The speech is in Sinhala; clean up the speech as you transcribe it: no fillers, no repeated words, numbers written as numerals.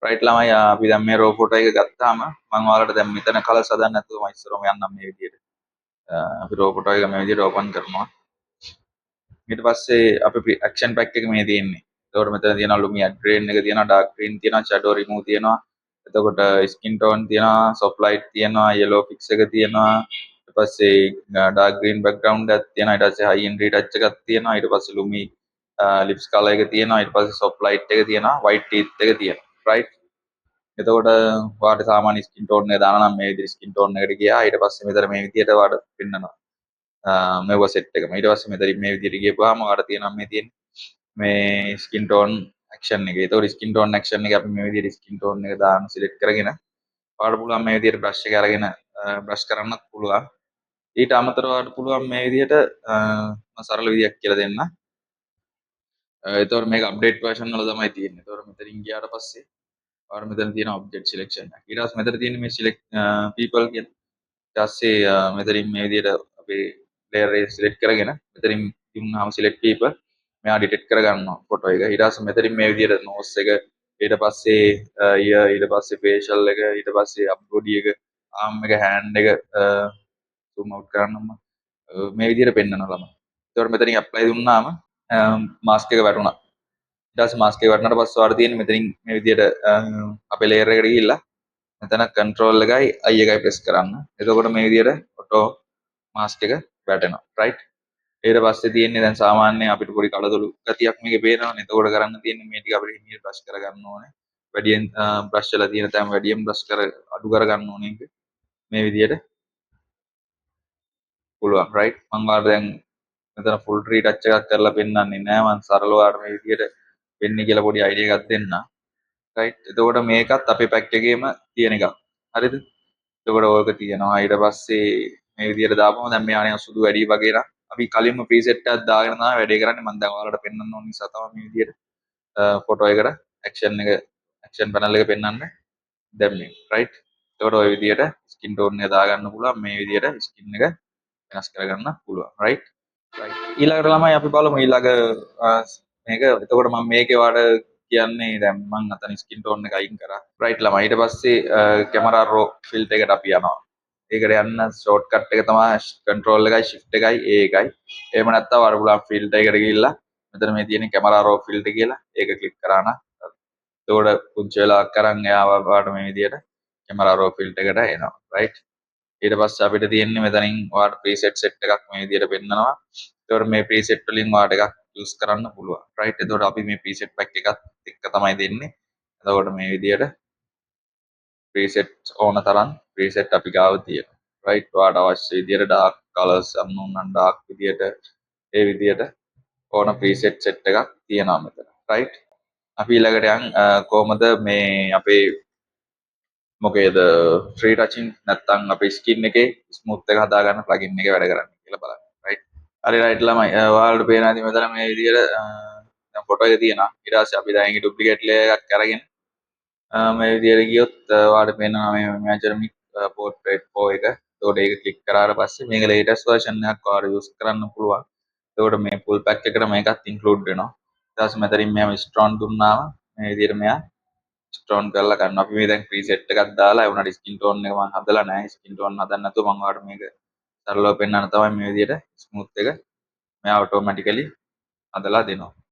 රයිට් ළමයි අපි දැන් මේ රෝ ෆොටෝ එක ගත්තාම මම ඔයාලට දැන් මෙතන කලර්ස් හදන්න නැතුව මම ඉස්සරහම යන්නම් මේ විදිහට. අපි රෝ ෆොටෝ එක මේ විදිහට ඕපන් කරනවා. ඊට පස්සේ අපි ඇක්ෂන් පැක් එක මේ තියෙන්නේ. එතකොට මෙතන තියෙනවා ලුමියර් ග්‍රේන් එක තියෙනවා, ඩාර්ක් ග්‍රීන් තියෙනවා, ෂැඩෝ රිමූව් තියෙනවා. එතකොට ස්කින් ටෝන් තියෙනවා, සොෆ්ට් ලයිට් තියෙනවා, යෙලෝ ෆික්ස් එක තියෙනවා. ඊට පස්සේ ඩාර්ක් ග්‍රීන් බෑග්ග්‍රවුන්ඩ් එකක් තියෙනවා. ඊට පස්සේ හයි එන්ඩ් රීටච් එකක් තියෙනවා. ඊට පස්සේ ලුමි ලිප්ස් කලර් එක තියෙනවා. ඊට පස්සේ සොෆ්ට් ලයිට් එක තියෙනවා, වයිට් ටීත් එක තියෙනවා. රයිට්. එතකොට ඔයාලට සාමාන්‍ය ස්කින් ටෝන් එක දානවා නම් මේ විදිහට ස්කින් ටෝන් එකට ගියා. ඊට පස්සේ මෙතන මේ විදිහට ඔයාලට පෙන්නනවා. මෙව සෙට් එක. ඊට පස්සේ මෙතනින් මේ විදිහට ගියපුවාම ඔයාලට තියෙනවා මේ තියෙන මේ ස්කින් ටෝන් ඇක්ෂන් එක. ඒතකොට ස්කින් ටෝන් ඇක්ෂන් එක අපි මේ විදිහට ස්කින් ටෝන් එක දාන්න සිලෙක්ට් කරගෙන ඔයාලට පුළුවන් මේ විදිහට බ්‍රෂ් එක අරගෙන බ්‍රෂ් කරන්නත් පුළුවන්. ඊට අමතරව ඔයාලට පුළුවන් මේ විදිහට මම සරල විදියක් කියලා දෙන්න. ඒතකොට මේක අප්ඩේට් version වල තමයි තියෙන්නේ. ඒතකොට මෙතනින් ගියාට පස්සේ ඔයාලට මෙතන තියෙන ඔබ්ජෙක්ට් සිලෙක්ෂන් එක. ඊට පස්සේ මෙතන තියෙන මේ සිලෙක්ට් people කියන. ඊට පස්සේ මෙතනින් මේ විදිහට අපේ layer එක සිලෙක්ට් කරගෙන මෙතනින් දුන්නාම select people මෙයා ඩිටෙක්ට් කරගන්නවා ෆොටෝ එක. ඊට පස්සේ මෙතනින් මේ විදිහට nose එක, ඊට පස්සේ ear, ඊට පස්සේ facial එක, ඊට පස්සේ up body එක, arm එක, hand එක zoom out කරන්නම මේ විදිහට පෙන්වනවා ළමයි. ඒතකොට මෙතනින් apply දුන්නාම mask එක වැටුණා. ඊට පස්සේ mask එක වැටුණාට පස්සේ ඔයාලට තියෙන්නේ මෙතනින් මේ විදිහට අපේ layer එකට ගිහිල්ලා මෙතන control එකයි i එකයි press කරන්න. එතකොට මේ විදිහට auto mask එක වැටෙනවා. right. ඊට පස්සේ තියෙන්නේ දැන් සාමාන්‍යයෙන් අපිට පොඩි කඩදොළු ගතියක් මේකේ පේනවනේ. එතකොට කරන්න තියෙන්නේ මේ ටික අපිට හිමීට බ්‍රෂ් කරගන්න ඕනේ. වැඩියෙන් බ්‍රෂ් වල තියෙන තැන් වැඩියෙන් බ්‍රෂ් කර අඩු කරගන්න ඕනේ මේක. මේ විදිහට පුළුවන්. right. මම ඔයාලට දැන් මෙතන ෆුල් රීටච් එකක් කරලා පෙන්නන්නේ නැහැ. මම සරලව ඔයාලට මේ විදිහට වෙන්නේ කියලා පොඩි අයිඩියා එකක් දෙන්නම්. right. එතකොට මේකත් අපේ පැක් එකේම තියෙන එකක්. හරිද? එතකොට ඕක තියෙනවා. ඊට පස්සේ මේ විදිහට දාපුවම දැන් මෙයා නිකන් සුදු වැඩි වගේ නම් අපි කලින්ම ප්‍රීසෙට් එකක් දාගෙන තමයි වැඩේ කරන්නේ. මම දැන් ඔයාලට පෙන්වන්න ඕන නිසා තමයි මේ විදිහට ෆොටෝ එකට ඇක්ෂන් පැනල් එක පෙන්වන්න දැම්මේ. right. එතකොට ওই විදිහට ස්කින් ටෝන් එක දාගන්න පුළුවන්. මේ විදිහට ස්කින් එක වෙනස් කරගන්න පුළුවන්. right. ඊළඟට ළමයි අපි බලමු ඊළඟ මේක. එතකොට මම මේකේ ඔයාලට කියන්නේ දැන් මම අතන ස්කින් ටෝන් එක අයින් කරා. රයිට් ළමයි. ඊට පස්සේ කැමරා රෝ ෆිල්ටර් එකට අපි යනවා. ඒකට යන්න ෂෝට් කට් එක තමයි කන්ට්‍රෝල් එකයි shift එකයි A එකයි. එහෙම නැත්නම් ඔයාලට පුළුවන් ෆිල්ටර් එකට ගිහිල්ලා මෙතන මේ තියෙන කැමරා රෝ ෆිල්ටර් කියලා ඒක ක්ලික් කරා නම් එතකොට පුංචි වෙලාවක් කරන් එයාව ඔයාලට මේ විදිහට කැමරා රෝ ෆිල්ටර් එකට එනවා. රයිට්. ඊට පස්සේ අපිට තියෙන්නේ මෙතනින් ඔයාලට ප්‍රීසෙට් සෙට් එකක් මේ විදිහට පෙන්නනවා. ඒතකොට මේ ප්‍රීසෙට් වලින් ඔයාලට එකක් යූස් කරන්න පුළුවන්. රයිට්. එතකොට අපි මේ ප්‍රීසෙට් පැක් එකත් එක්ක තමයි දෙන්නේ. එතකොට මේ විදිහට ප්‍රීසෙට් ඕන තරම් ප්‍රීසෙට් අපි ගාව තියෙනවා. රයිට්. ඔයාලට අවශ්‍ය විදිහට ඩාර්ක් කලර්ස් අන්න ඕන නම් ඩාර්ක් විදිහට ඒ විදිහට ඕන ප්‍රීසෙට් සෙට් එකක් තියෙනවා මෙතන. රයිට්. අපි ඊළඟට යන් කොහොමද මේ අපේ මොකේද ෆ්‍රී ටචින් නැත්නම් අපේ ස්කින් එකේ ස්මූත් එක හදාගන්න ප්ලගින් එක වැඩ කරන්නේ කියලා බලන්න. රයිට්. හරි රයිට් ළමයි. ඔයාලට පේනවා ඉතින් මෙතන මේ විදිහට දැන් ෆොටෝ එක තියෙනවා. ඊට පස්සේ අපි දැන් ඒකේ ඩුප්ලිකේට් ලේයර් එකක් අරගෙන මේ විදිහට ගියොත් ඔයාලට පේනවා මේ මෙජර්මික් පෝර්ට්‍රේට් ප්‍රෝ එක. එතකොට ඒක ක්ලික් කරාට පස්සේ මේක ලේටස්ට් වර්ෂන් එකක් ඔයාලට යූස් කරන්න පුළුවන්. එතකොට මේ ෆුල් පැක් එකට මේකත් ඉන්ක්ලූඩ් වෙනවා. ඊට පස්සේ මෙතනින් මෙයාම ස්ට්‍රෝන් දුන්නාම මේ විදිහට මෙයා ස්ටෝන් කරලා ගන්න. අපි මේ දැන් ප්‍රීසෙට් එකක් දාලා ඒ වුණාට ස්කින් ටෝන් එක මම හදලා නැහැ. ස්කින් ටෝන් හදන්න නැතුව මම ඔයාලට මේක සරලව පෙන්නන්න තමයි මේ විදිහට ස්මූත් එක මෙයා ඔටෝමැටිකලි හදලා දෙනවා.